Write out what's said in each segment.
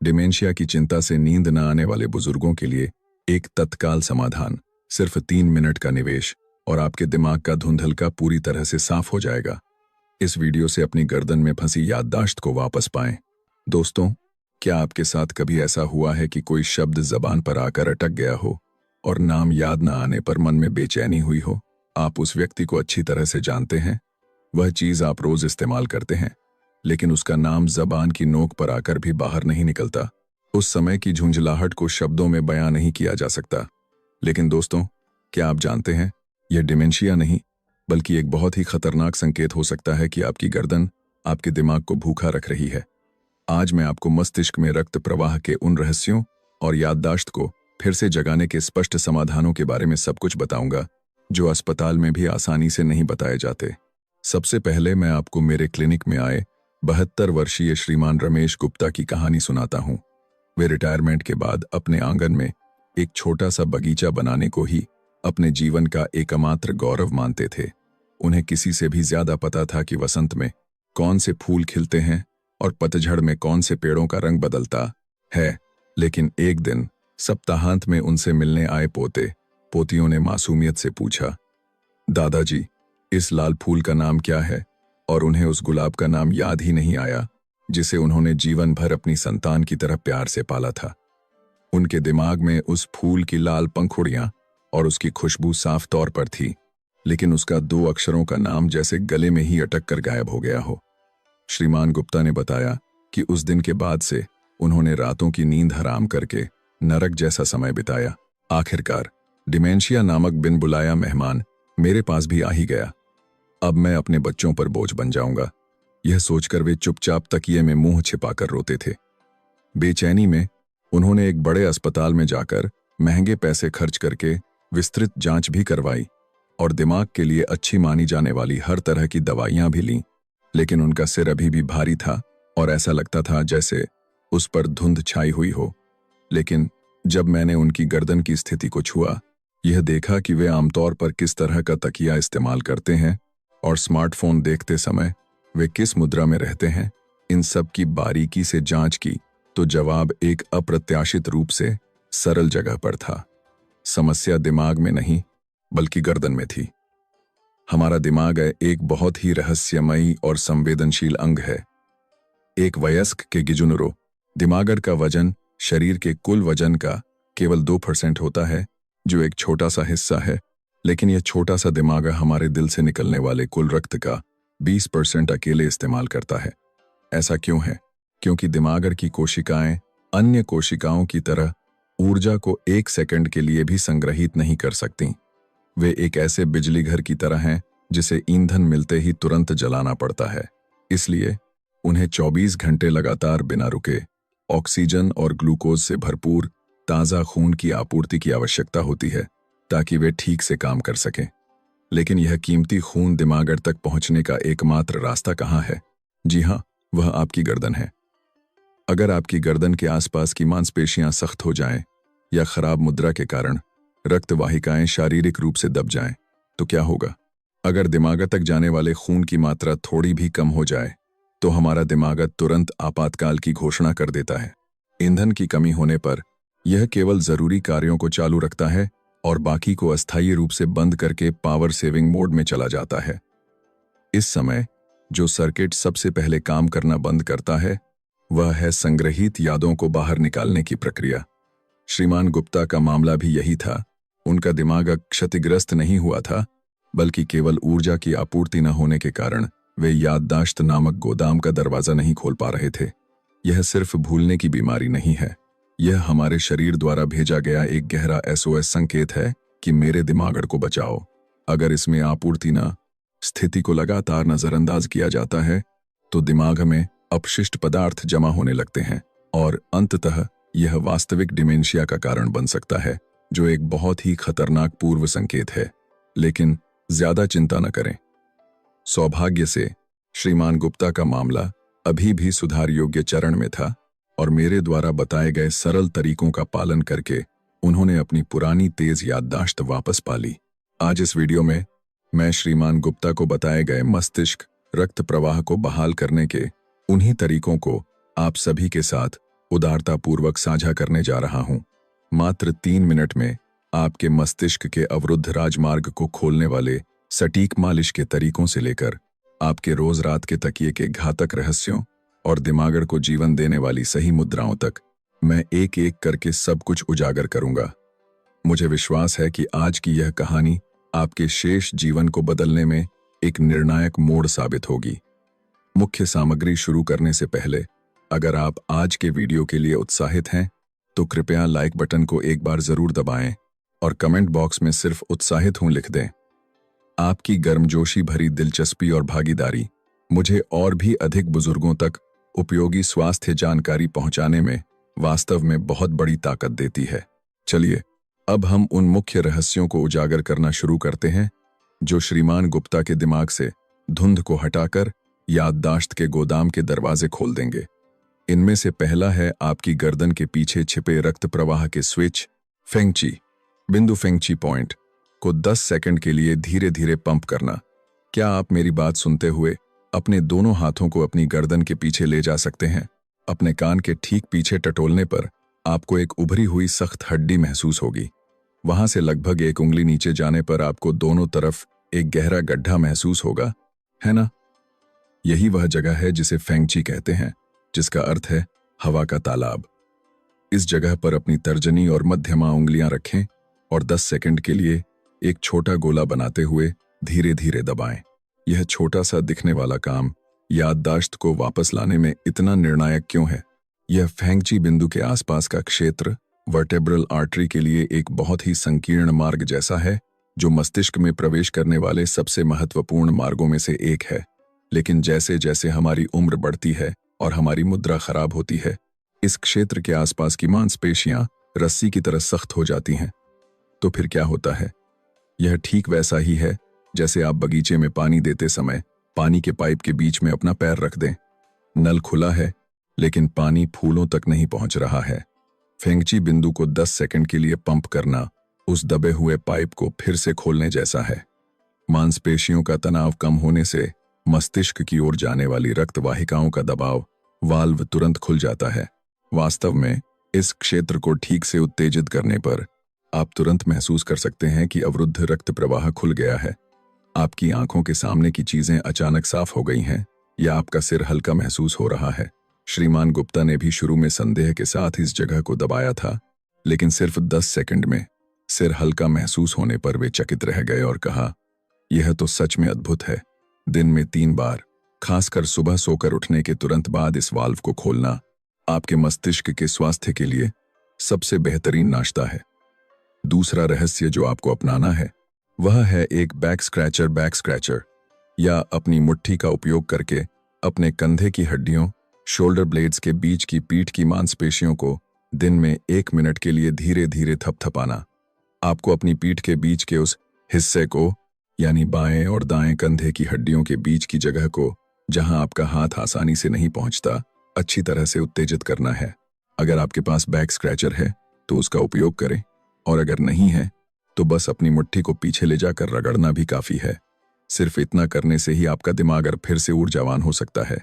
Dementia की चिंता से नींद न आने वाले बुजुर्गों के लिए एक तत्काल समाधान, सिर्फ 3 मिनट का निवेश और आपके दिमाग का धुंधलका पूरी तरह से साफ हो जाएगा। इस वीडियो से अपनी गर्दन में फंसी याददाश्त को वापस पाएं। दोस्तों, क्या आपके साथ कभी ऐसा हुआ है कि कोई शब्द जबान पर आकर अटक गया हो और नाम याद न आने पर मन में बेचैनी हुई हो? आप उस व्यक्ति को अच्छी तरह से जानते हैं, वह चीज आप रोज इस्तेमाल करते हैं, लेकिन उसका नाम जबान की नोक पर आकर भी बाहर नहीं निकलता। उस समय की झुंझलाहट को शब्दों में बयां नहीं किया जा सकता। लेकिन दोस्तों, क्या आप जानते हैं, यह डिमेंशिया नहीं बल्कि एक बहुत ही खतरनाक संकेत हो सकता है कि आपकी गर्दन आपके दिमाग को भूखा रख रही है। आज मैं आपको मस्तिष्क में रक्त प्रवाह के उन रहस्यों और याददाश्त को फिर से जगाने के स्पष्ट समाधानों के बारे में सब कुछ बताऊंगा, जो अस्पताल में भी आसानी से नहीं बताए जाते। सबसे पहले मैं आपको मेरे क्लिनिक में आए 72 वर्षीय श्रीमान रमेश गुप्ता की कहानी सुनाता हूं। वे रिटायरमेंट के बाद अपने आंगन में एक छोटा सा बगीचा बनाने को ही अपने जीवन का एकमात्र गौरव मानते थे। उन्हें किसी से भी ज्यादा पता था कि वसंत में कौन से फूल खिलते हैं और पतझड़ में कौन से पेड़ों का रंग बदलता है। लेकिन एक दिन सप्ताहांत में उनसे मिलने आए पोते पोतियों ने मासूमियत से पूछा, दादाजी, इस लाल फूल का नाम क्या है? और उन्हें उस गुलाब का नाम याद ही नहीं आया जिसे उन्होंने जीवन भर अपनी संतान की तरह प्यार से पाला था। उनके दिमाग में उस फूल की लाल पंखुड़ियां और उसकी खुशबू साफ तौर पर थी, लेकिन उसका 2 अक्षरों का नाम जैसे गले में ही अटक कर गायब हो गया हो। श्रीमान गुप्ता ने बताया कि उस दिन के बाद से उन्होंने रातों की नींद हराम करके नरक जैसा समय बिताया। आखिरकार डिमेंशिया नामक बिन बुलाया मेहमान मेरे पास भी आ ही गया। अब मैं अपने बच्चों पर बोझ बन जाऊंगा, यह सोचकर वे चुपचाप तकिए में मुंह छिपाकर रोते थे। बेचैनी में उन्होंने एक बड़े अस्पताल में जाकर महंगे पैसे खर्च करके विस्तृत जांच भी करवाई और दिमाग के लिए अच्छी मानी जाने वाली हर तरह की दवाइयां भी लीं, लेकिन उनका सिर अभी भी भारी था और ऐसा लगता था जैसे उस पर धुंध छाई हुई हो। लेकिन जब मैंने उनकी गर्दन की स्थिति को छुआ, यह देखा कि वे आमतौर पर किस तरह का तकिया इस्तेमाल करते हैं और स्मार्टफोन देखते समय वे किस मुद्रा में रहते हैं, इन सब की बारीकी से जांच की तो जवाब एक अप्रत्याशित रूप से सरल जगह पर था। समस्या दिमाग में नहीं बल्कि गर्दन में थी। हमारा दिमाग एक बहुत ही रहस्यमयी और संवेदनशील अंग है। एक वयस्क के गिजुनरो दिमागर का वजन शरीर के कुल वजन का केवल 2% होता है, जो एक छोटा सा हिस्सा है, लेकिन यह छोटा सा दिमाग हमारे दिल से निकलने वाले कुल रक्त का 20% अकेले इस्तेमाल करता है। ऐसा क्यों है? क्योंकि दिमागर की कोशिकाएं अन्य कोशिकाओं की तरह ऊर्जा को 1 सेकंड के लिए भी संग्रहित नहीं कर सकती। वे एक ऐसे बिजली घर की तरह हैं जिसे ईंधन मिलते ही तुरंत जलाना पड़ता है। इसलिए उन्हें 24 घंटे लगातार बिना रुके ऑक्सीजन और ग्लूकोज से भरपूर ताज़ा खून की आपूर्ति की आवश्यकता होती है ताकि वे ठीक से काम कर सकें। लेकिन यह कीमती खून दिमागर तक पहुंचने का एकमात्र रास्ता कहाँ है? जी हाँ, वह आपकी गर्दन है। अगर आपकी गर्दन के आसपास की मांसपेशियां सख्त हो जाएं या खराब मुद्रा के कारण रक्त वाहिकाएं शारीरिक रूप से दब जाएं, तो क्या होगा? अगर दिमाग तक जाने वाले खून की मात्रा थोड़ी भी कम हो जाए तो हमारा दिमाग तुरंत आपातकाल की घोषणा कर देता है। ईंधन की कमी होने पर यह केवल जरूरी कार्यों को चालू रखता है और बाकी को अस्थायी रूप से बंद करके पावर सेविंग मोड में चला जाता है। इस समय जो सर्किट सबसे पहले काम करना बंद करता है वह है संग्रहित यादों को बाहर निकालने की प्रक्रिया। श्रीमान गुप्ता का मामला भी यही था। उनका दिमाग क्षतिग्रस्त नहीं हुआ था, बल्कि केवल ऊर्जा की आपूर्ति न होने के कारण वे याददाश्त नामक गोदाम का दरवाजा नहीं खोल पा रहे थे। यह सिर्फ भूलने की बीमारी नहीं है, यह हमारे शरीर द्वारा भेजा गया एक गहरा SOS संकेत है कि मेरे दिमाग को बचाओ। अगर इसमें आपूर्ति न स्थिति को लगातार नजरअंदाज किया जाता है तो दिमाग में अपशिष्ट पदार्थ जमा होने लगते हैं और अंततः यह वास्तविक डिमेंशिया का कारण बन सकता है, जो एक बहुत ही खतरनाक पूर्व संकेत है। लेकिन ज्यादा चिंता न करें। सौभाग्य से श्रीमान गुप्ता का मामला अभी भी सुधार योग्य चरण में था और मेरे द्वारा बताए गए सरल तरीकों का पालन करके उन्होंने अपनी पुरानी तेज याददाश्त वापस पा ली। आज इस वीडियो में मैं श्रीमान गुप्ता को बताए गए मस्तिष्क रक्त प्रवाह को बहाल करने के उन्हीं तरीकों को आप सभी के साथ उदारतापूर्वक साझा करने जा रहा हूं। मात्र 3 मिनट में आपके मस्तिष्क के अवरुद्ध राजमार्ग को खोलने वाले सटीक मालिश के तरीकों से लेकर आपके रोज रात के तकिए के घातक रहस्यों और दिमागड़ को जीवन देने वाली सही मुद्राओं तक मैं एक एक करके सब कुछ उजागर करूंगा। मुझे विश्वास है कि आज की यह कहानी आपके शेष जीवन को बदलने में एक निर्णायक मोड़ साबित होगी। मुख्य सामग्री शुरू करने से पहले अगर आप आज के वीडियो के लिए उत्साहित हैं तो कृपया लाइक बटन को एक बार जरूर दबाएं और कमेंट बॉक्स में सिर्फ उत्साहित हूं लिख दें। आपकी गर्मजोशी भरी दिलचस्पी और भागीदारी मुझे और भी अधिक बुजुर्गों तक उपयोगी स्वास्थ्य जानकारी पहुंचाने में वास्तव में बहुत बड़ी ताकत देती है। चलिए अब हम उन मुख्य रहस्यों को उजागर करना शुरू करते हैं जो श्रीमान गुप्ता के दिमाग से धुंध को हटाकर याददाश्त के गोदाम के दरवाजे खोल देंगे। इनमें से पहला है आपकी गर्दन के पीछे छिपे रक्त प्रवाह के स्विच फेंगची बिंदु फेंगची पॉइंट को 10 सेकंड के लिए धीरे धीरे पंप करना। क्या आप मेरी बात सुनते हुए अपने दोनों हाथों को अपनी गर्दन के पीछे ले जा सकते हैं? अपने कान के ठीक पीछे टटोलने पर आपको एक उभरी हुई सख्त हड्डी महसूस होगी। वहां से लगभग 1 उंगली नीचे जाने पर आपको दोनों तरफ एक गहरा गड्ढा महसूस होगा, है ना? यही वह जगह है जिसे फेंगची कहते हैं, जिसका अर्थ है हवा का तालाब। इस जगह पर अपनी तर्जनी और मध्यमा उंगलियां रखें और 10 सेकंड के लिए एक छोटा गोला बनाते हुए धीरे धीरे दबाएं। यह छोटा सा दिखने वाला काम याददाश्त को वापस लाने में इतना निर्णायक क्यों है? यह फेंगची बिंदु के आसपास का क्षेत्र वर्टेब्रल आर्टरी के लिए एक बहुत ही संकीर्ण मार्ग जैसा है, जो मस्तिष्क में प्रवेश करने वाले सबसे महत्वपूर्ण मार्गों में से एक है। लेकिन जैसे जैसे हमारी उम्र बढ़ती है और हमारी मुद्रा खराब होती है, इस क्षेत्र के आसपास की मांसपेशियां रस्सी की तरह सख्त हो जाती हैं। तो फिर क्या होता है? यह ठीक वैसा ही है जैसे आप बगीचे में पानी देते समय पानी के पाइप के बीच में अपना पैर रख दें। नल खुला है लेकिन पानी फूलों तक नहीं पहुंच रहा है। फेंगची बिंदु को 10 सेकंड के लिए पंप करना उस दबे हुए पाइप को फिर से खोलने जैसा है। मांसपेशियों का तनाव कम होने से मस्तिष्क की ओर जाने वाली रक्त वाहिकाओं का दबाव वाल्व तुरंत खुल जाता है। वास्तव में इस क्षेत्र को ठीक से उत्तेजित करने पर आप तुरंत महसूस कर सकते हैं कि अवरुद्ध रक्त प्रवाह खुल गया है। आपकी आंखों के सामने की चीजें अचानक साफ हो गई हैं या आपका सिर हल्का महसूस हो रहा है। श्रीमान गुप्ता ने भी शुरू में संदेह के साथ इस जगह को दबाया था, लेकिन सिर्फ 10 सेकंड में सिर हल्का महसूस होने पर वे चकित रह गए और कहा, यह तो सच में अद्भुत है। दिन में 3 बार, खासकर सुबह सोकर उठने के तुरंत बाद इस वाल्व को खोलना आपके मस्तिष्क के स्वास्थ्य के लिए सबसे बेहतरीन नाश्ता है। दूसरा रहस्य जो आपको अपनाना है वह है एक बैक स्क्रैचर या अपनी मुट्ठी का उपयोग करके अपने कंधे की हड्डियों, शोल्डर ब्लेड्स के बीच की पीठ की मांसपेशियों को दिन में 1 मिनट के लिए धीरे धीरे थपथपाना। आपको अपनी पीठ के बीच के उस हिस्से को, यानी बाएं और दाएं कंधे की हड्डियों के बीच की जगह को, जहां आपका हाथ आसानी से नहीं पहुंचता, अच्छी तरह से उत्तेजित करना है। अगर आपके पास बैक स्क्रैचर है तो उसका उपयोग करें, और अगर नहीं है तो बस अपनी मुट्ठी को पीछे ले जाकर रगड़ना भी काफी है। सिर्फ इतना करने से ही आपका दिमाग फिर से ऊर्जावान हो सकता है।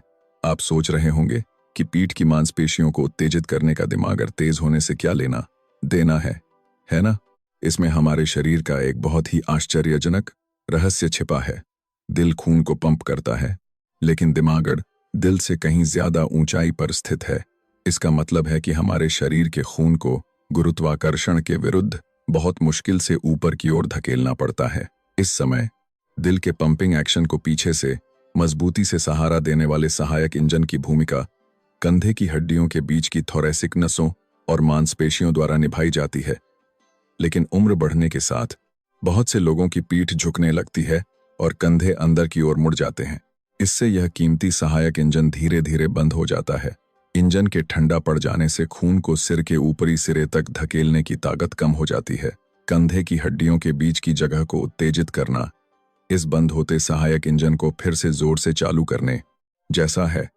आप सोच रहे होंगे कि पीठ की मांसपेशियों को उत्तेजित करने का दिमाग तेज होने से क्या लेना देना है ना? इसमें हमारे शरीर का एक बहुत ही आश्चर्यजनक रहस्य छिपा है। दिल खून को पंप करता है, लेकिन दिमागड़ दिल से कहीं ज्यादा ऊंचाई पर स्थित है। इसका मतलब है कि हमारे शरीर के खून को गुरुत्वाकर्षण के विरुद्ध बहुत मुश्किल से ऊपर की ओर धकेलना पड़ता है। इस समय दिल के पंपिंग एक्शन को पीछे से मजबूती से सहारा देने वाले सहायक इंजन की भूमिका कंधे की हड्डियों के बीच की थोरैसिक नसों और मांसपेशियों द्वारा निभाई जाती है। लेकिन उम्र बढ़ने के साथ बहुत से लोगों की पीठ झुकने लगती है और कंधे अंदर की ओर मुड़ जाते हैं। इससे यह कीमती सहायक इंजन धीरे धीरे बंद हो जाता है। इंजन के ठंडा पड़ जाने से खून को सिर के ऊपरी सिरे तक धकेलने की ताकत कम हो जाती है। कंधे की हड्डियों के बीच की जगह को उत्तेजित करना इस बंद होते सहायक इंजन को फिर से जोर से चालू करने जैसा है।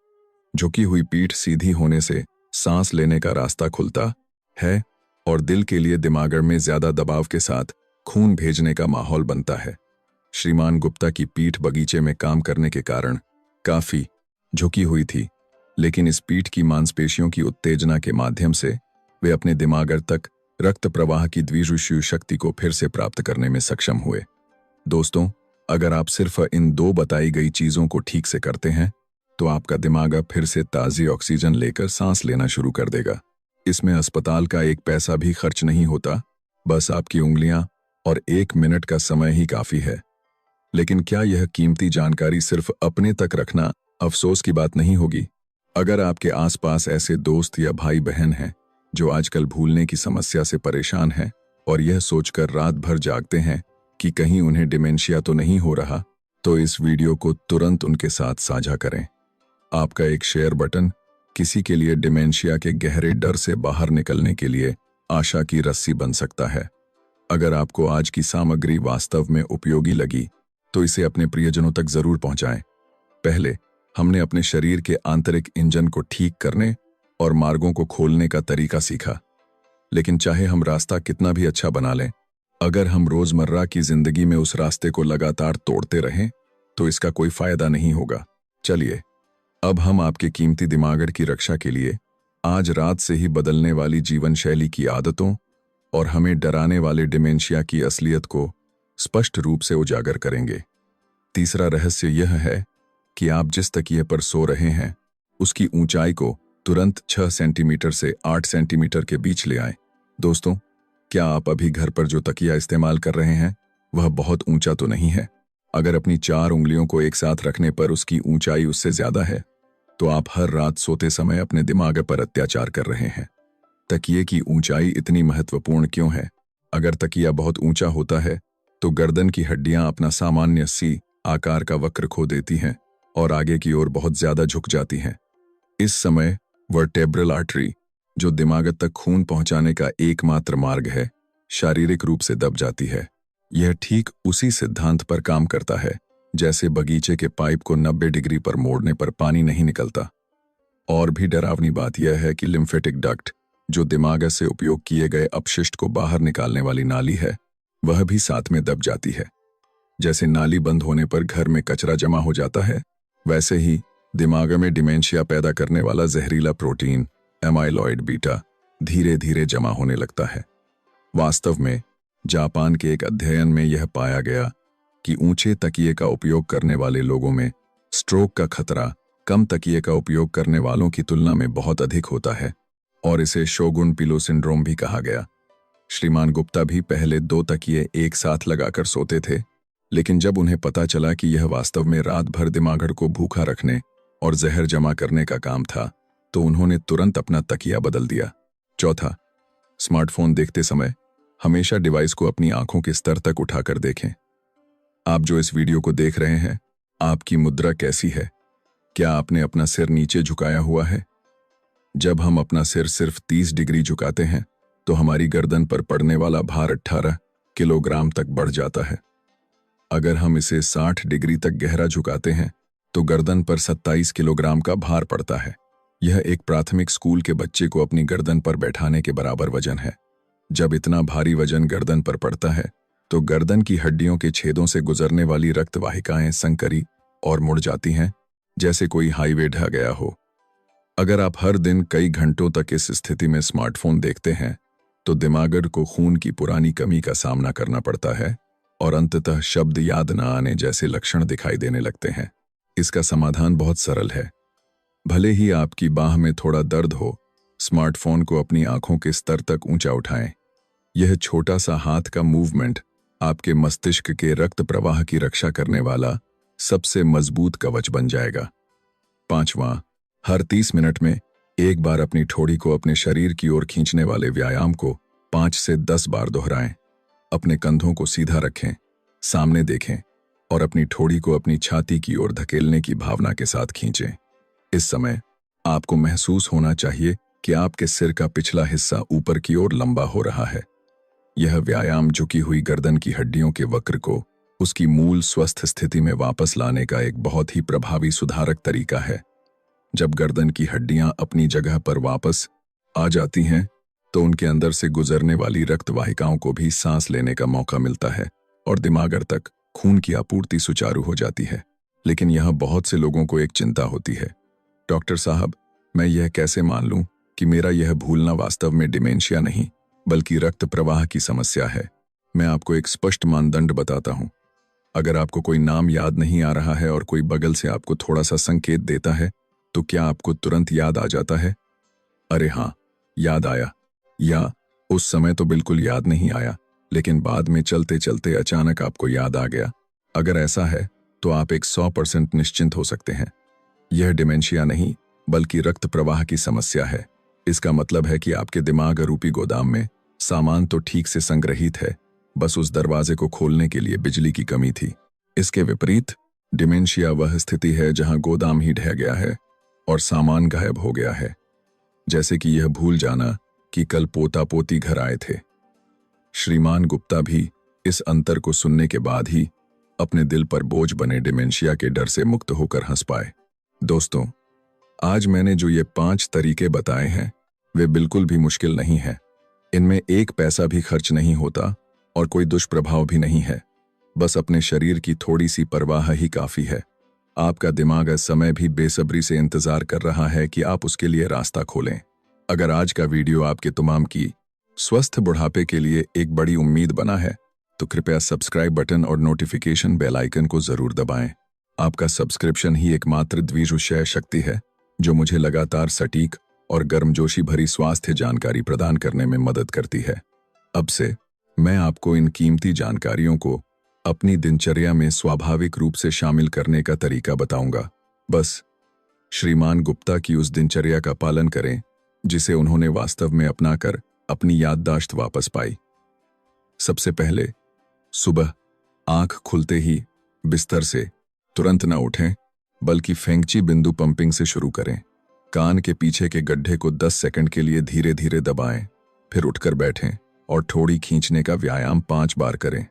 झुकी हुई पीठ सीधी होने से सांस लेने का रास्ता खुलता है और दिल के लिए दिमाग में ज्यादा दबाव के साथ खून भेजने का माहौल बनता है। श्रीमान गुप्ता की पीठ बगीचे में काम करने के कारण काफी झुकी हुई थी, लेकिन इस पीठ की मांसपेशियों की उत्तेजना के माध्यम से वे अपने दिमाग तक रक्त प्रवाह की द्विदिशीय शक्ति को फिर से प्राप्त करने में सक्षम हुए। दोस्तों, अगर आप सिर्फ इन दो बताई गई चीजों को ठीक से करते हैं तो आपका दिमाग अब फिर से ताज़ी ऑक्सीजन लेकर सांस लेना शुरू कर देगा। इसमें अस्पताल का एक पैसा भी खर्च नहीं होता, बस आपकी उंगलियां और 1 मिनट का समय ही काफी है। लेकिन क्या यह कीमती जानकारी सिर्फ अपने तक रखना अफसोस की बात नहीं होगी? अगर आपके आसपास ऐसे दोस्त या भाई बहन हैं जो आजकल भूलने की समस्या से परेशान हैं और यह सोचकर रात भर जागते हैं कि कहीं उन्हें डिमेंशिया तो नहीं हो रहा, तो इस वीडियो को तुरंत उनके साथ साझा करें। आपका एक शेयर बटन किसी के लिए डिमेंशिया के गहरे डर से बाहर निकलने के लिए आशा की रस्सी बन सकता है। अगर आपको आज की सामग्री वास्तव में उपयोगी लगी तो इसे अपने प्रियजनों तक जरूर पहुंचाएं। पहले हमने अपने शरीर के आंतरिक इंजन को ठीक करने और मार्गों को खोलने का तरीका सीखा, लेकिन चाहे हम रास्ता कितना भी अच्छा बना लें, अगर हम रोजमर्रा की जिंदगी में उस रास्ते को लगातार तोड़ते रहें तो इसका कोई फायदा नहीं होगा। चलिए, अब हम आपके कीमती दिमाग की रक्षा के लिए आज रात से ही बदलने वाली जीवन शैली की आदतों और हमें डराने वाले डिमेंशिया की असलियत को स्पष्ट रूप से उजागर करेंगे। तीसरा रहस्य यह है कि आप जिस तकिए पर सो रहे हैं उसकी ऊंचाई को तुरंत 6 सेंटीमीटर से 8 सेंटीमीटर के बीच ले आएं। दोस्तों, क्या आप अभी घर पर जो तकिया इस्तेमाल कर रहे हैं वह बहुत ऊंचा तो नहीं है? अगर अपनी 4 उंगलियों को एक साथ रखने पर उसकी ऊंचाई उससे ज्यादा है तो आप हर रात सोते समय अपने दिमाग पर अत्याचार कर रहे हैं। तकिए की ऊंचाई इतनी महत्वपूर्ण क्यों है? अगर तकिया बहुत ऊंचा होता है तो गर्दन की हड्डियां अपना सामान्य सी आकार का वक्र खो देती हैं और आगे की ओर बहुत ज्यादा झुक जाती हैं। इस समय वर्टेब्रल आर्टरी, जो दिमाग तक खून पहुंचाने का एकमात्र मार्ग है, शारीरिक रूप से दब जाती है। यह ठीक उसी सिद्धांत पर काम करता है जैसे बगीचे के पाइप को 90 डिग्री पर मोड़ने पर पानी नहीं निकलता। और भी डरावनी बात यह है कि लिम्फेटिक डक्ट, जो दिमाग से उपयोग किए गए अपशिष्ट को बाहर निकालने वाली नाली है, वह भी साथ में दब जाती है। जैसे नाली बंद होने पर घर में कचरा जमा हो जाता है, वैसे ही दिमाग में डिमेंशिया पैदा करने वाला जहरीला प्रोटीन एमाइलॉइड बीटा धीरे धीरे जमा होने लगता है। वास्तव में जापान के एक अध्ययन में यह पाया गया कि ऊंचे तकिए का उपयोग करने वाले लोगों में स्ट्रोक का खतरा कम तकिए का उपयोग करने वालों की तुलना में बहुत अधिक होता है, और इसे शोगुन पिलो सिंड्रोम भी कहा गया। श्रीमान गुप्ता भी पहले 2 तकिए एक साथ लगाकर सोते थे, लेकिन जब उन्हें पता चला कि यह वास्तव में रात भर दिमाग को भूखा रखने और जहर जमा करने का काम था, तो उन्होंने तुरंत अपना तकिया बदल दिया। चौथा, स्मार्टफोन देखते समय हमेशा डिवाइस को अपनी आंखों के स्तर तक उठाकर देखें। आप जो इस वीडियो को देख रहे हैं, आपकी मुद्रा कैसी है? क्या आपने अपना सिर नीचे झुकाया हुआ है? जब हम अपना सिर सिर्फ 30 डिग्री झुकाते हैं तो हमारी गर्दन पर पड़ने वाला भार 18 किलोग्राम तक बढ़ जाता है। अगर हम इसे 60 डिग्री तक गहरा झुकाते हैं तो गर्दन पर 27 किलोग्राम का भार पड़ता है। यह एक प्राथमिक स्कूल के बच्चे को अपनी गर्दन पर बैठाने के बराबर वजन है। जब इतना भारी वजन गर्दन पर पड़ता है तो गर्दन की हड्डियों के छेदों से गुजरने वाली रक्त वाहिकाएं संकरी और मुड़ जाती हैं, जैसे कोई हाईवे ढह गया हो। अगर आप हर दिन कई घंटों तक इस स्थिति में स्मार्टफोन देखते हैं तो दिमाग को खून की पुरानी कमी का सामना करना पड़ता है और अंततः शब्द याद न आने जैसे लक्षण दिखाई देने लगते हैं। इसका समाधान बहुत सरल है। भले ही आपकी बाह में थोड़ा दर्द हो, स्मार्टफोन को अपनी आंखों के स्तर तक ऊंचा उठाएं। यह छोटा सा हाथ का मूवमेंट आपके मस्तिष्क के रक्त प्रवाह की रक्षा करने वाला सबसे मजबूत कवच बन जाएगा। 5वां, हर 30 मिनट में एक बार अपनी ठोड़ी को अपने शरीर की ओर खींचने वाले व्यायाम को 5 से 10 बार दोहराएं। अपने कंधों को सीधा रखें, सामने देखें और अपनी ठोड़ी को अपनी छाती की ओर धकेलने की भावना के साथ खींचें। इस समय आपको महसूस होना चाहिए कि आपके सिर का पिछला हिस्सा ऊपर की ओर लंबा हो रहा है। यह व्यायाम झुकी हुई गर्दन की हड्डियों के वक्र को उसकी मूल स्वस्थ स्थिति में वापस लाने का एक बहुत ही प्रभावी सुधारक तरीका है। जब गर्दन की हड्डियां अपनी जगह पर वापस आ जाती हैं तो उनके अंदर से गुजरने वाली रक्त वाहिकाओं को भी सांस लेने का मौका मिलता है और दिमाग तक खून की आपूर्ति सुचारू हो जाती है। लेकिन यहां बहुत से लोगों को एक चिंता होती है, डॉक्टर साहब, मैं यह कैसे मान लूं कि मेरा यह भूलना वास्तव में डिमेंशिया नहीं बल्कि रक्त प्रवाह की समस्या है? मैं आपको एक स्पष्ट मानदंड बताता हूं। अगर आपको कोई नाम याद नहीं आ रहा है और कोई बगल से आपको थोड़ा सा संकेत देता है, तो क्या आपको तुरंत याद आ जाता है? अरे हाँ, याद आया। या उस समय तो बिल्कुल याद नहीं आया, लेकिन बाद में चलते चलते अचानक आपको याद आ गया। अगर ऐसा है तो आप एक 100% निश्चिंत हो सकते हैं। यह डिमेंशिया नहीं बल्कि रक्त प्रवाह की समस्या है। इसका मतलब है कि आपके दिमाग रूपी गोदाम में सामान तो ठीक से संग्रहित है, बस उस दरवाजे को खोलने के लिए बिजली की कमी थी। इसके विपरीत डिमेंशिया वह स्थिति है जहां गोदाम ही ढह गया है और सामान गायब हो गया है। जैसे कि यह भूल जाना कि कल पोता पोती घर आए थे। श्रीमान गुप्ता भी इस अंतर को सुनने के बाद ही अपने दिल पर बोझ बने डिमेंशिया के डर से मुक्त होकर हंस पाए। दोस्तों, आज मैंने जो ये 5 तरीके बताए हैं वे बिल्कुल भी मुश्किल नहीं है। इनमें एक पैसा भी खर्च नहीं होता और कोई दुष्प्रभाव भी नहीं है। बस अपने शरीर की थोड़ी सी परवाह ही काफी है। आपका दिमाग इस समय भी बेसब्री से इंतजार कर रहा है कि आप उसके लिए रास्ता खोलें। अगर आज का वीडियो आपके तमाम की स्वस्थ बुढ़ापे के लिए एक बड़ी उम्मीद बना है, तो कृपया सब्सक्राइब बटन और नोटिफिकेशन बेल आइकन को जरूर दबाएं। आपका सब्सक्रिप्शन ही एकमात्र द्विजुषय शक्ति है जो मुझे लगातार सटीक और गर्मजोशी भरी स्वास्थ्य जानकारी प्रदान करने में मदद करती है। अब से मैं आपको इन कीमती जानकारियों को अपनी दिनचर्या में स्वाभाविक रूप से शामिल करने का तरीका बताऊंगा। बस श्रीमान गुप्ता की उस दिनचर्या का पालन करें जिसे उन्होंने वास्तव में अपनाकर अपनी याददाश्त वापस पाई। सबसे पहले, सुबह आंख खुलते ही बिस्तर से तुरंत न उठें, बल्कि फेंगची बिंदु पंपिंग से शुरू करें। कान के पीछे के गड्ढे को 10 सेकंड के लिए धीरे धीरे दबाएं, फिर उठकर बैठें और ठोड़ी खींचने का व्यायाम 5 बार करें।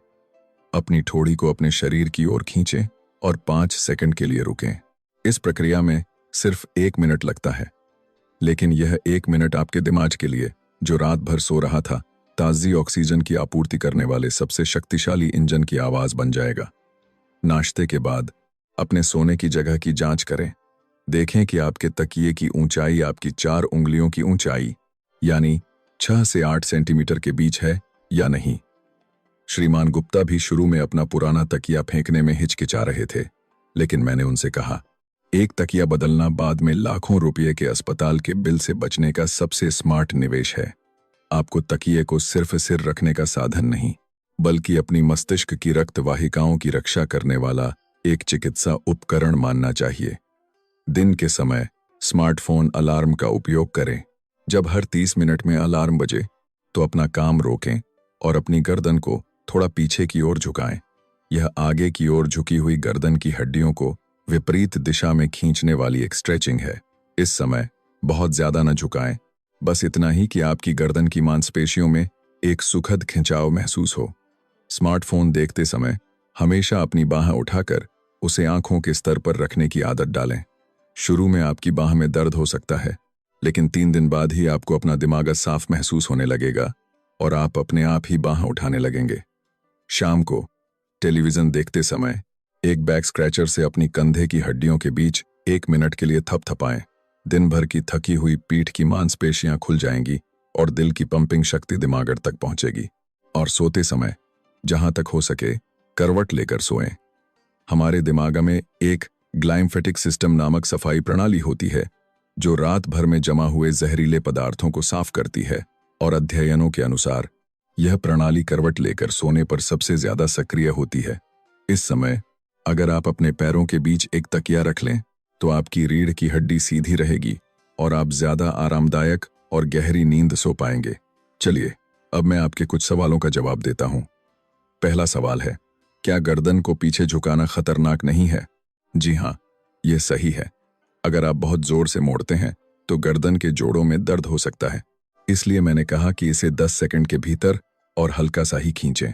अपनी ठोड़ी को अपने शरीर की ओर खींचें और 5 सेकंड के लिए रुकें। इस प्रक्रिया में सिर्फ 1 मिनट लगता है, लेकिन यह 1 मिनट आपके दिमाग के लिए, जो रात भर सो रहा था, ताज़ी ऑक्सीजन की आपूर्ति करने वाले सबसे शक्तिशाली इंजन की आवाज बन जाएगा। नाश्ते के बाद अपने सोने की जगह की जांच करें। देखें कि आपके तकिए की ऊंचाई आपकी 4 उंगलियों की ऊंचाई यानी 6 से 8 सेंटीमीटर के बीच है या नहीं। श्रीमान गुप्ता भी शुरू में अपना पुराना तकिया फेंकने में हिचकिचा रहे थे, लेकिन मैंने उनसे कहा, एक तकिया बदलना बाद में लाखों रुपये के अस्पताल के बिल से बचने का सबसे स्मार्ट निवेश है। आपको तकिए को सिर्फ सिर रखने का साधन नहीं, बल्कि अपनी मस्तिष्क की रक्त वाहिकाओं की रक्षा करने वाला एक चिकित्सा उपकरण मानना चाहिए। दिन के समय स्मार्टफोन अलार्म का उपयोग करें। जब हर 30 मिनट में अलार्म बजे, तो अपना काम रोकें और अपनी गर्दन को थोड़ा पीछे की ओर झुकाएं। यह आगे की ओर झुकी हुई गर्दन की हड्डियों को विपरीत दिशा में खींचने वाली एक स्ट्रेचिंग है। इस समय बहुत ज्यादा न झुकाएं, बस इतना ही कि आपकी गर्दन की मांसपेशियों में एक सुखद खिंचाव महसूस हो। स्मार्टफोन देखते समय हमेशा अपनी बाह उठाकर उसे आंखों के स्तर पर रखने की आदत डालें। शुरू में आपकी बाह में दर्द हो सकता है, लेकिन 3 दिन बाद ही आपको अपना दिमाग साफ महसूस होने लगेगा और आप अपने आप ही बाह उठाने लगेंगे। शाम को टेलीविजन देखते समय एक बैक स्क्रैचर से अपनी कंधे की हड्डियों के बीच 1 मिनट के लिए थपथपाएं। दिन भर की थकी हुई पीठ की मांसपेशियां खुल जाएंगी और दिल की पंपिंग शक्ति दिमाग तक पहुंचेगी। और सोते समय जहां तक हो सके करवट लेकर सोएं। हमारे दिमाग में एक ग्लाइम्फेटिक सिस्टम नामक सफाई प्रणाली होती है जो रात भर में जमा हुए जहरीले पदार्थों को साफ करती है, और अध्ययनों के अनुसार यह प्रणाली करवट लेकर सोने पर सबसे ज्यादा सक्रिय होती है। इस समय अगर आप अपने पैरों के बीच एक तकिया रख लें, तो आपकी रीढ़ की हड्डी सीधी रहेगी और आप ज्यादा आरामदायक और गहरी नींद सो पाएंगे। चलिए, अब मैं आपके कुछ सवालों का जवाब देता हूं। पहला सवाल है, क्या गर्दन को पीछे झुकाना खतरनाक नहीं है? जी हाँ, यह सही है। अगर आप बहुत जोर से मोड़ते हैं तो गर्दन के जोड़ों में दर्द हो सकता है। इसलिए मैंने कहा कि इसे 10 सेकंड के भीतर और हल्का सा ही खींचें।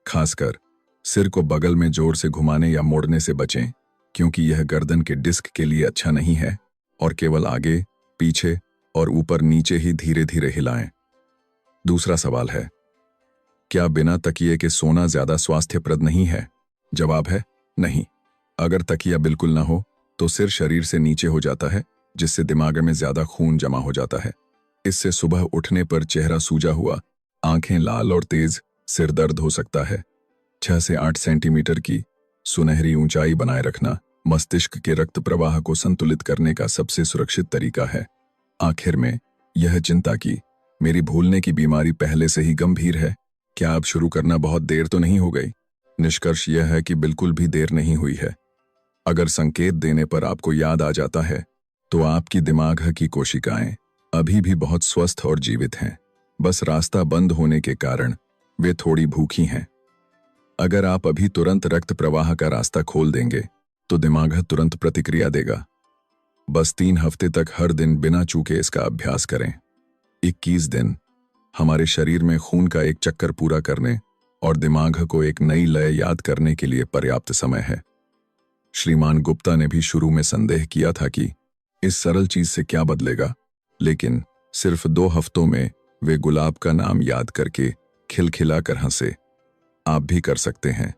खासकर सिर को बगल में जोर से घुमाने या मोड़ने से बचें, क्योंकि यह गर्दन के डिस्क के लिए अच्छा नहीं है, और केवल आगे, पीछे और ऊपर नीचे ही धीरे धीरे हिलाएं। दूसरा सवाल है, क्या बिना तकिए के सोना ज्यादा स्वास्थ्यप्रद नहीं है? जवाब है नहीं। अगर तकिया बिल्कुल ना हो तो सिर शरीर से नीचे हो जाता है, जिससे दिमाग में ज्यादा खून जमा हो जाता है। इससे सुबह उठने पर चेहरा सूजा हुआ, आंखें लाल और तेज, सिर दर्द हो सकता है। 6 से 8 सेंटीमीटर की सुनहरी ऊंचाई बनाए रखना मस्तिष्क के रक्त प्रवाह को संतुलित करने का सबसे सुरक्षित तरीका है। आखिर में यह चिंता की मेरी भूलने की बीमारी पहले से ही गंभीर है, क्या अब शुरू करना बहुत देर तो नहीं हो गई? निष्कर्ष यह है कि बिल्कुल भी देर नहीं हुई है। अगर संकेत देने पर आपको याद आ जाता है तो आपकी दिमाग की कोशिकाएं अभी भी बहुत स्वस्थ और जीवित हैं। बस रास्ता बंद होने के कारण वे थोड़ी भूखी हैं। अगर आप अभी तुरंत रक्त प्रवाह का रास्ता खोल देंगे तो दिमाग तुरंत प्रतिक्रिया देगा। बस 3 हफ्ते तक हर दिन बिना चूके इसका अभ्यास करें। 21 दिन हमारे शरीर में खून का एक चक्कर पूरा करने और दिमाग को एक नई लय याद करने के लिए पर्याप्त समय है। श्रीमान गुप्ता ने भी शुरू में संदेह किया था कि इस सरल चीज से क्या बदलेगा, लेकिन सिर्फ 2 हफ्तों में वे गुलाब का नाम याद करके खिलखिलाकर हंसे। आप भी कर सकते हैं।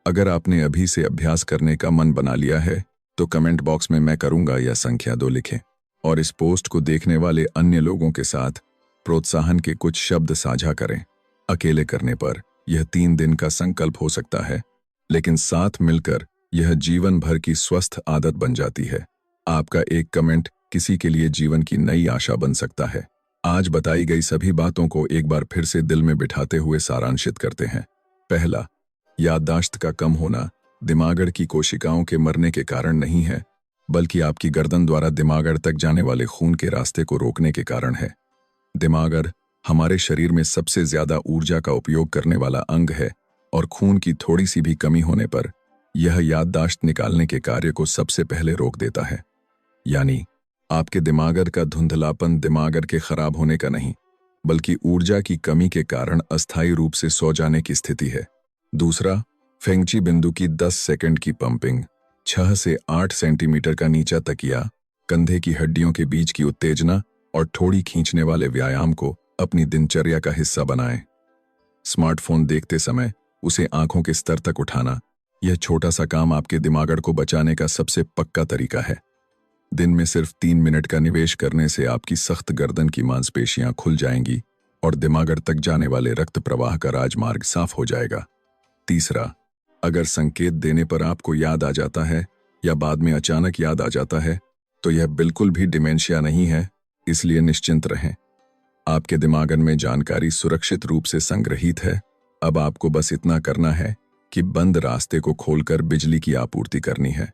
अगर आपने अभी से अभ्यास करने का मन बना लिया है तो कमेंट बॉक्स में मैं करूंगा या संख्या 2 लिखें और इस पोस्ट को देखने वाले अन्य लोगों के साथ प्रोत्साहन के कुछ शब्द साझा करें। अकेले करने पर यह 3 दिन का संकल्प हो सकता है, लेकिन साथ मिलकर यह जीवन भर की स्वस्थ आदत बन जाती है। आपका एक कमेंट किसी के लिए जीवन की नई आशा बन सकता है। आज बताई गई सभी बातों को एक बार फिर से दिल में बिठाते हुए सारांशित करते हैं। पहला, याददाश्त का कम होना दिमाग की कोशिकाओं के मरने के कारण नहीं है, बल्कि आपकी गर्दन द्वारा दिमाग तक जाने वाले खून के रास्ते को रोकने के कारण है। दिमाग हमारे शरीर में सबसे ज्यादा ऊर्जा का उपयोग करने वाला अंग है और खून की थोड़ी सी भी कमी होने पर यह याददाश्त निकालने के कार्य को सबसे पहले रोक देता है। यानी आपके दिमाग का धुंधलापन दिमाग के खराब होने का नहीं, बल्कि ऊर्जा की कमी के कारण अस्थायी रूप से सो जाने की स्थिति है। दूसरा, फेंगची बिंदु की 10 सेकंड की पंपिंग, 6 से 8 सेंटीमीटर का नीचा तकिया, कंधे की हड्डियों के बीच की उत्तेजना और थोड़ी खींचने वाले व्यायाम को अपनी दिनचर्या का हिस्सा बनाएं। स्मार्टफोन देखते समय उसे आंखों के स्तर तक उठाना, यह छोटा सा काम आपके दिमाग को बचाने का सबसे पक्का तरीका है। दिन में सिर्फ 3 मिनट का निवेश करने से आपकी सख्त गर्दन की मांसपेशियां खुल जाएंगी और दिमाग तक जाने वाले रक्त प्रवाह का राजमार्ग साफ हो जाएगा। तीसरा, अगर संकेत देने पर आपको याद आ जाता है या बाद में अचानक याद आ जाता है तो यह बिल्कुल भी डिमेंशिया नहीं है, इसलिए निश्चिंत रहें। आपके दिमाग में जानकारी सुरक्षित रूप से संग्रहित है। अब आपको बस इतना करना है कि बंद रास्ते को खोलकर बिजली की आपूर्ति करनी है।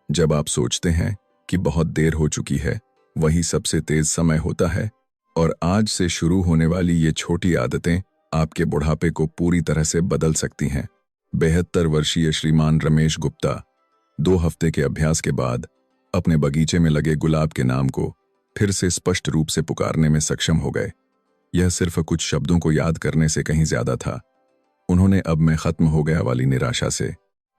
जब आप सोचते हैं कि बहुत देर हो चुकी है, वही सबसे तेज समय होता है और आज से शुरू होने वाली ये छोटी आदतें आपके बुढ़ापे को पूरी तरह से बदल सकती हैं। 72 वर्षीय श्रीमान रमेश गुप्ता 2 हफ्ते के अभ्यास के बाद अपने बगीचे में लगे गुलाब के नाम को फिर से स्पष्ट रूप से पुकारने में सक्षम हो गए। यह सिर्फ कुछ शब्दों को याद करने से कहीं ज्यादा था। उन्होंने अब मैं खत्म हो गया वाली निराशा से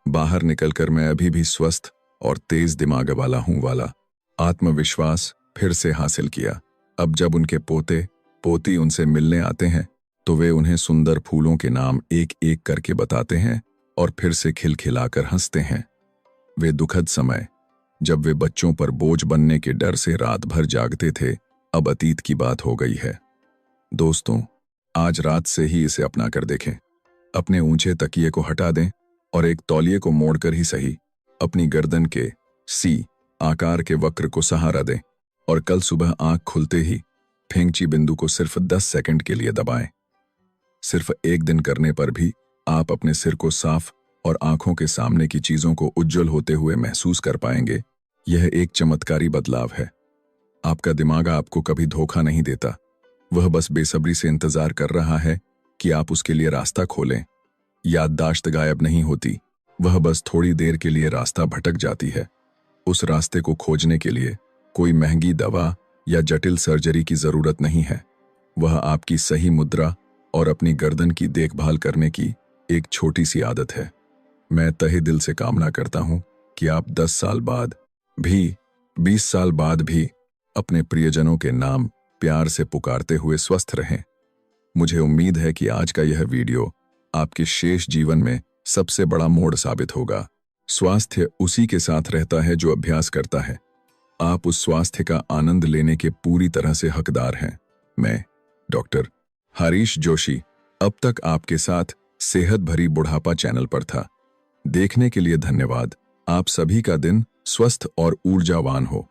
बाहर निकलकर मैं अभी भी स्वस्थ और तेज दिमाग वाला हूं वाला आत्मविश्वास फिर से हासिल किया। अब जब उनके पोते पोती उनसे मिलने आते हैं तो वे उन्हें सुंदर फूलों के नाम एक एक करके बताते हैं और फिर से खिलखिलाकर हंसते हैं। वे दुखद समय जब वे बच्चों पर बोझ बनने के डर से रात भर जागते थे, अब अतीत की बात हो गई है। दोस्तों, आज रात से ही इसे अपना कर देखें। अपने ऊंचे तकिए को हटा दें और एक तौलिए को मोड़कर ही सही अपनी गर्दन के सी आकार के वक्र को सहारा दें और कल सुबह आंख खुलते ही फेंगची बिंदु को सिर्फ 10 सेकंड के लिए दबाएं। सिर्फ एक दिन करने पर भी आप अपने सिर को साफ और आंखों के सामने की चीजों को उज्जवल होते हुए महसूस कर पाएंगे। यह एक चमत्कारी बदलाव है। आपका दिमाग आपको कभी धोखा नहीं देता, वह बस बेसब्री से इंतजार कर रहा है कि आप उसके लिए रास्ता खोलें। याददाश्त गायब नहीं होती, वह बस थोड़ी देर के लिए रास्ता भटक जाती है। उस रास्ते को खोजने के लिए कोई महंगी दवा या जटिल सर्जरी की जरूरत नहीं है। वह आपकी सही मुद्रा और अपनी गर्दन की देखभाल करने की एक छोटी सी आदत है। मैं तहे दिल से कामना करता हूं कि आप 10 साल बाद भी, 20 साल बाद भी अपने प्रियजनों के नाम प्यार से पुकारते हुए स्वस्थ रहें। मुझे उम्मीद है कि आज का यह वीडियो आपके शेष जीवन में सबसे बड़ा मोड़ साबित होगा। स्वास्थ्य उसी के साथ रहता है जो अभ्यास करता है। आप उस स्वास्थ्य का आनंद लेने के पूरी तरह से हकदार हैं। मैं डॉक्टर हरीश जोशी अब तक आपके साथ सेहत भरी बुढ़ापा चैनल पर था। देखने के लिए धन्यवाद। आप सभी का दिन स्वस्थ और ऊर्जावान हो।